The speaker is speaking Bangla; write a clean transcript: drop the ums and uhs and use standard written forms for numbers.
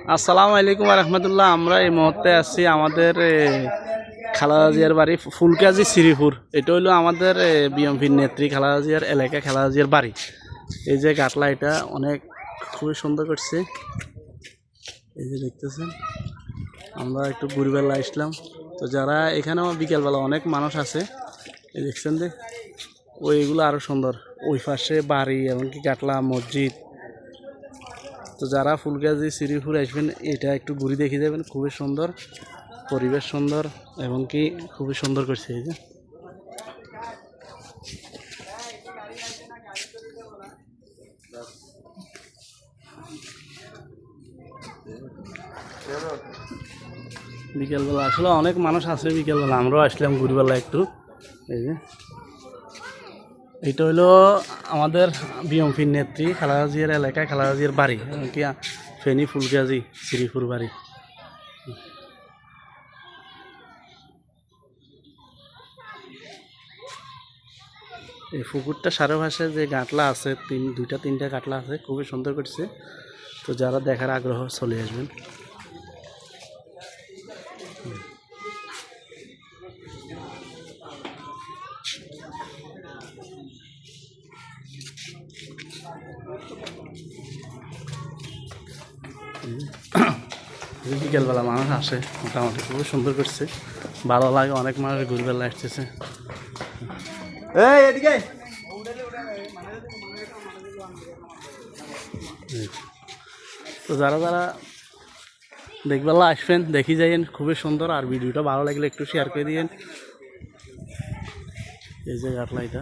আসসালামু আলাইকুম রহমতুল্লাহ। আমরা এই মুহূর্তে আছি আমাদের খালেদা জিয়ার বাড়ি ফুলকাজি শ্রীপুর। এটা হলো আমাদের বিএমপির নেত্রী খালেদা জিয়ার এলাকা, খালেদা জিয়ার বাড়ি। এই যে গাটলা, এটা অনেক খুবই সুন্দর করছে। এই যে দেখতেছেন, আমরা একটু ঘুরবেলা আসলাম। তো যারা এখানেও বিকেলবেলা অনেক মানুষ আছে, এই দেখছেন যে ওইগুলো আরও সুন্দর। ওই পাশে বাড়ি, এমনকি গাটলা মসজিদ। তো যারা ফুলগাজী শ্রীপুর আসবেন, এটা একটু ঘুরে দেখে যাবেন। খুবই সুন্দর পরিবেশ, সুন্দর এবং কি খুবই সুন্দর করছে। এই যে বিকেলবেলা আসলে অনেক মানুষ আছে বিকেলবেলা, আমরাও আসলাম ঘুরবেলা একটু। এই যে এইটা হলো আমাদের বিএমপির নেত্রী খালেদা জিয়ার এলাকায়, খালেদা জিয়ার বাড়ি, এমনকি ফেনী ফুলগাজী শ্রীপুর বাড়ি। এই পুকুরটা চারপাশে যে গাটলা আছে, দুইটা তিনটা গাটলা আছে, খুবই সুন্দর করছে। তো যারা দেখার আগ্রহ চলে আসবেন। বিকেলবেলা মানুষ আসে মোটামুটি, খুবই সুন্দর করছে, ভালো লাগে। অনেক মানুষ ঘুরবেলা আসতেছে। তো যারা যারা দেখবেলা আসবেন, দেখি যাইয়েন, খুবই সুন্দর। আর ভিডিওটা ভালো লাগলে একটু শেয়ার করে দিয়েন। এই যে গাটলা এটা।